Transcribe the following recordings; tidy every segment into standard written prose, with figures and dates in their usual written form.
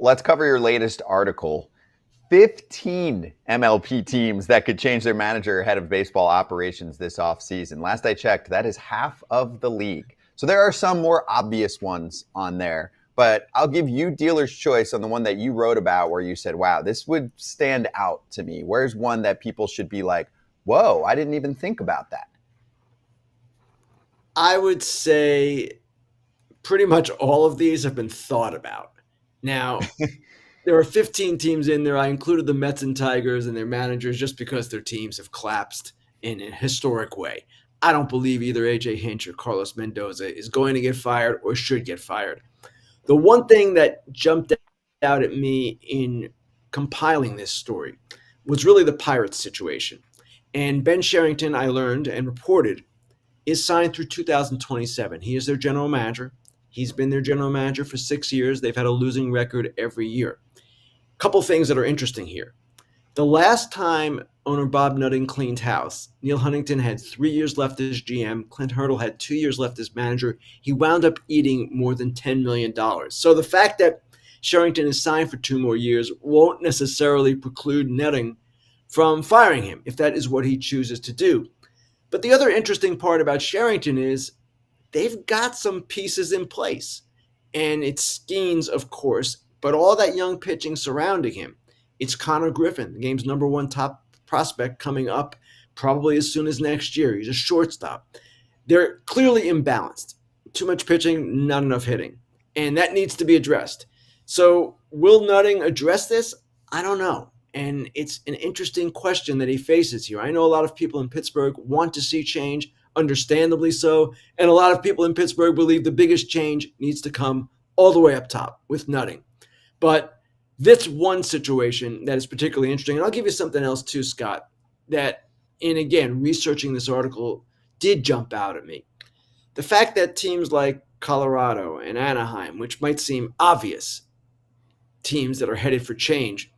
Let's cover your latest article. 15 MLB teams that could change their manager ahead of baseball operations this offseason. Last I checked, that is half of the league. So there are some more obvious ones on there, but I'll give you dealer's choice on the one that you wrote about where you said, wow, this would stand out to me. Where's one that people should be like, whoa, I didn't even think about that? I would say pretty much all of these have been thought about. Now, there are 15 teams in there. I included the Mets and Tigers and their managers just because their teams have collapsed in a historic way. I don't believe either AJ Hinch or Carlos Mendoza is going to get fired or should get fired. The one thing that jumped out at me in compiling this story was really the Pirates situation. And Ben Cherington, I learned and reported, is signed through 2027. He is their general manager. He's been their general manager for 6 years. They've had a losing record every year. Couple things that are interesting here. The last time owner Bob Nutting cleaned house, Neil Huntington had 3 years left as GM. Clint Hurdle had 2 years left as manager. He wound up eating more than $10 million. So the fact that Cherington is signed for 2 more years won't necessarily preclude Nutting from firing him if that is what he chooses to do. But the other interesting part about Cherington is they've got some pieces in place. And it's Skeens, of course, but all that young pitching surrounding him. It's Connor Griffin, the game's number one top prospect, coming up probably as soon as next year. He's a shortstop. They're clearly imbalanced. Too much pitching, not enough hitting. And that needs to be addressed. So will Nutting address this? I don't know. And it's an interesting question that he faces here. I know a lot of people in Pittsburgh want to see change, understandably so. And a lot of people in Pittsburgh believe the biggest change needs to come all the way up top with Nutting. But this one situation that is particularly interesting, and I'll give you something else too, Scott, that, and again, researching this article did jump out at me. The fact that teams like Colorado and Anaheim, which might seem obvious, teams that are headed for change,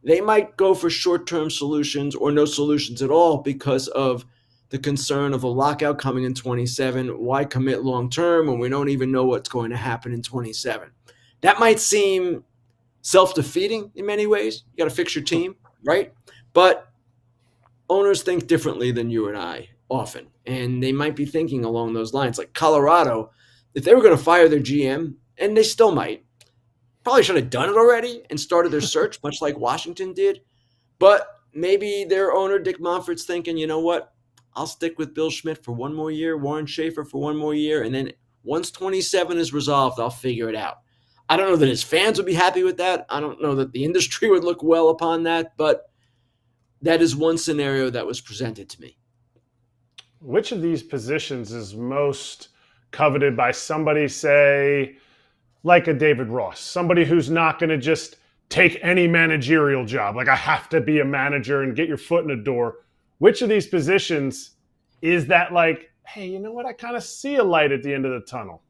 they might go for short-term solutions or no solutions at all because of the concern of a lockout coming in 27. Why commit long-term when we don't even know what's going to happen in 27? That might seem self-defeating in many ways. You got to fix your team, right? But owners think differently than you and I often, and they might be thinking along those lines. Like Colorado, if they were going to fire their GM, and they still might, probably should have done it already and started their search, much like Washington did. But maybe their owner, Dick Monfort's thinking, you know what? I'll stick with Bill Schmidt for one more year, Warren Schaefer for one more year, and then once 27 is resolved, I'll figure it out. I don't know that his fans would be happy with that. I don't know that the industry would look well upon that, but that is one scenario that was presented to me. Which of these positions is most coveted by somebody, say, like a David Ross, somebody who's not going to just take any managerial job, like I have to be a manager and get your foot in the door? Which of these positions is that like, hey, you know what? I kind of see a light at the end of the tunnel.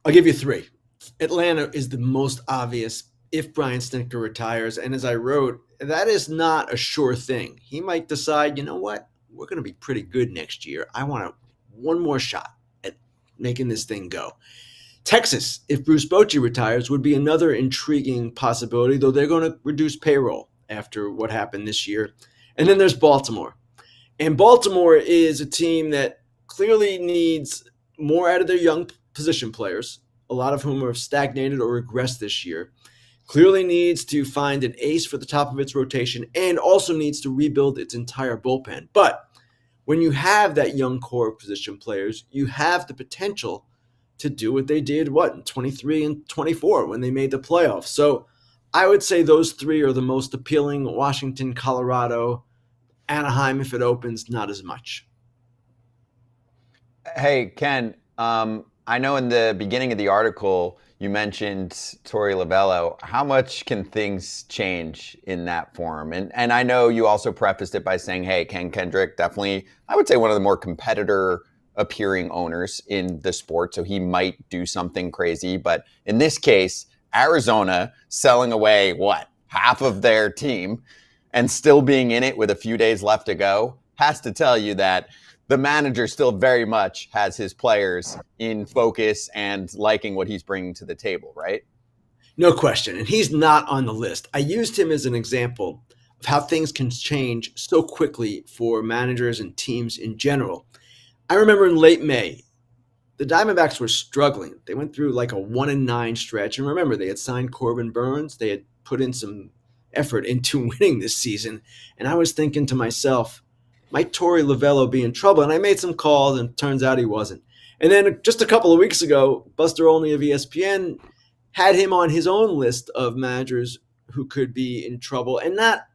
I'll give you 3. Atlanta is the most obvious if Brian Snitker retires. And as I wrote, that is not a sure thing. He might decide, you know what? We're going to be pretty good next year. I want one more shot at making this thing go. Texas, if Bruce Bochy retires, would be another intriguing possibility, though they're going to reduce payroll after what happened this year. And then there's Baltimore. And Baltimore is a team that clearly needs more out of their young position players, a lot of whom have stagnated or regressed this year. Clearly needs to find an ace for the top of its rotation and also needs to rebuild its entire bullpen. But when you have that young core of position players, you have the potential to do what they did, in 23 and 24 when they made the playoffs. So I would say those 3 are the most appealing. Washington, Colorado, Anaheim, if it opens, not as much. Hey, Ken, I know in the beginning of the article, you mentioned Torey Lovullo. How much can things change in that form? And I know you also prefaced it by saying, hey, Ken Kendrick, definitely, I would say one of the more competitor appearing owners in the sport. So he might do something crazy. But in this case, Arizona selling away, half of their team and still being in it with a few days left to go has to tell you that the manager still very much has his players in focus and liking what he's bringing to the table, right? No question. And he's not on the list. I used him as an example of how things can change so quickly for managers and teams in general. I remember in late May, the Diamondbacks were struggling. They went through like a 1-9 stretch. And remember, they had signed Corbin Burns. They had put in some effort into winning this season. And I was thinking to myself, might Torey Lovullo be in trouble? And I made some calls, and it turns out he wasn't. And then just a couple of weeks ago, Buster Olney of ESPN had him on his own list of managers who could be in trouble, and not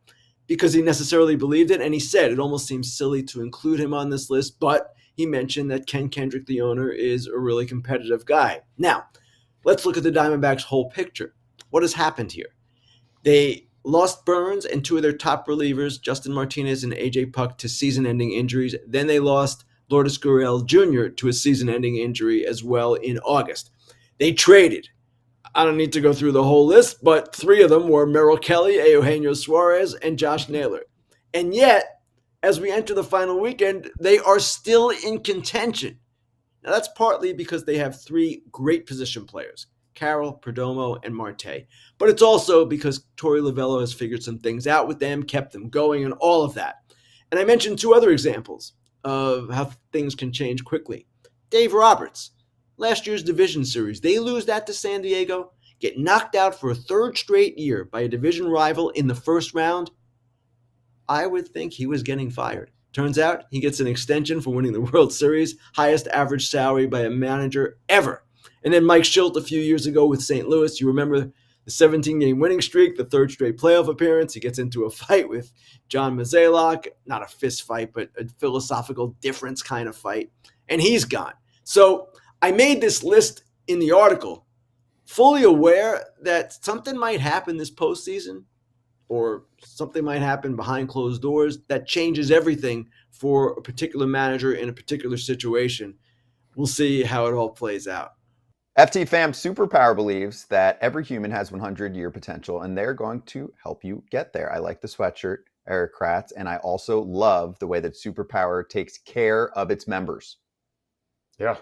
because he necessarily believed it. And he said it almost seems silly to include him on this list, but he mentioned that Ken Kendrick, the owner, is a really competitive guy. Now, let's look at the Diamondbacks' whole picture. What has happened here? They lost Burns and two of their top relievers, Justin Martinez and A.J. Puck, to season-ending injuries. Then they lost Lourdes Gurriel Jr. to a season-ending injury as well in August. They traded. I don't need to go through the whole list, but three of them were Merrill Kelly, Eugenio Suarez, and Josh Naylor. And yet, as we enter the final weekend, they are still in contention. Now, that's partly because they have three great position players, Carroll, Perdomo, and Marte. But it's also because Torey Lovullo has figured some things out with them, kept them going, and all of that. And I mentioned two other examples of how things can change quickly. Dave Roberts, last year's division series, they lose that to San Diego, get knocked out for a third straight year by a division rival in the first round. I would think he was getting fired. Turns out he gets an extension for winning the World Series, highest average salary by a manager ever. And then Mike Schilt a few years ago with St. Louis, you remember the 17-game winning streak, the third straight playoff appearance. He gets into a fight with John Mozeliak, not a fist fight, but a philosophical difference kind of fight, and he's gone. So I made this list in the article, fully aware that something might happen this postseason, or something might happen behind closed doors that changes everything for a particular manager in a particular situation. We'll see how it all plays out. FT Fam Superpower believes that every human has 100-year potential, and they're going to help you get there. I like the sweatshirt, Eric Kratz, and I also love the way that Superpower takes care of its members. Yeah.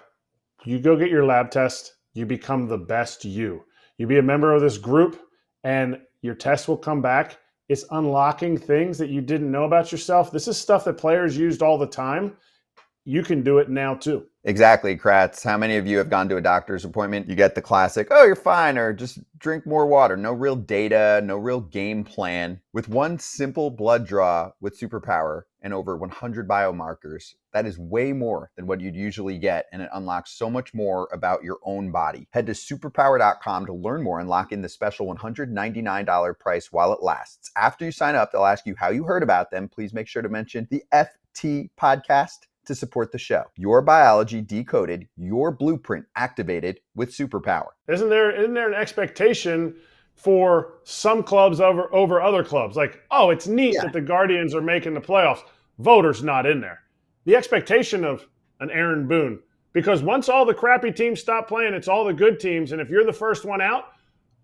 You go get your lab test, you become the best you. You be a member of this group, and your test will come back. It's unlocking things that you didn't know about yourself. This is stuff that players used all the time. You can do it now too. Exactly, Kratz. How many of you have gone to a doctor's appointment? You get the classic, oh, you're fine, or just drink more water. No real data, no real game plan. With one simple blood draw with Superpower and over 100 biomarkers, that is way more than what you'd usually get, and it unlocks so much more about your own body. Head to superpower.com to learn more and lock in the special $199 price while it lasts. After you sign up, they'll ask you how you heard about them. Please make sure to mention the FT podcast to support the show. Your biology decoded, your blueprint activated with Superpower. Isn't there an expectation for some clubs over other clubs? Like, oh, it's neat that the Guardians are making the playoffs. Voter's not in there. The expectation of an Aaron Boone, because once all the crappy teams stop playing, it's all the good teams. And if you're the first one out,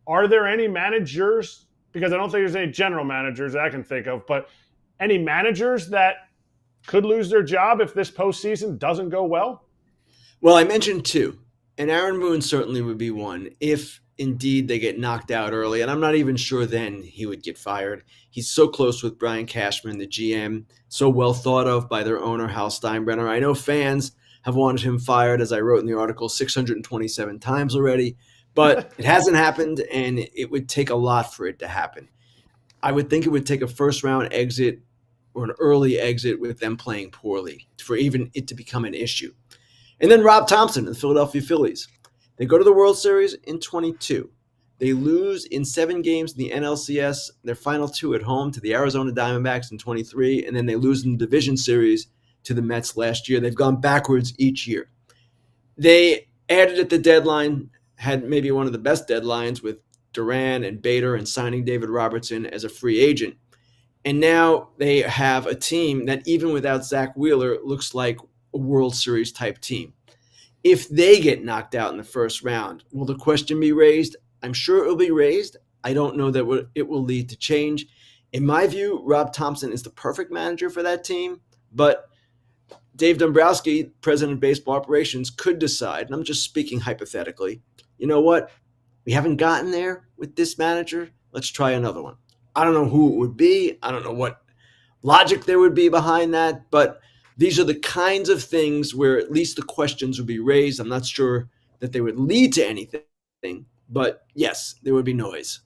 are there any managers, because I don't think there's any general managers I can think of, but any managers that could lose their job if this postseason doesn't go well? Well, I mentioned two, and Aaron Boone certainly would be one if indeed they get knocked out early. And I'm not even sure then he would get fired. He's so close with Brian Cashman, the GM, so well thought of by their owner, Hal Steinbrenner. I know fans have wanted him fired, as I wrote in the article, 627 times already, but it hasn't happened, and it would take a lot for it to happen. I would think it would take a first-round exit or an early exit with them playing poorly for even it to become an issue. And then Rob Thomson and the Philadelphia Phillies. They go to the World Series in 22. They lose in 7 games in the NLCS, their final 2 at home to the Arizona Diamondbacks in 23, and then they lose in the division series to the Mets last year. They've gone backwards each year. They added at the deadline, had maybe one of the best deadlines with Duran and Bader and signing David Robertson as a free agent. And now they have a team that, even without Zach Wheeler, looks like a World Series type team. If they get knocked out in the first round, will the question be raised? I'm sure it will be raised. I don't know that it will lead to change. In my view, Rob Thomson is the perfect manager for that team, but Dave Dombrowski, president of baseball operations, could decide, and I'm just speaking hypothetically, you know what? we haven't gotten there with this manager. Let's try another one. I don't know who it would be. I don't know what logic there would be behind that, but these are the kinds of things where at least the questions would be raised. I'm not sure that they would lead to anything, but yes, there would be noise.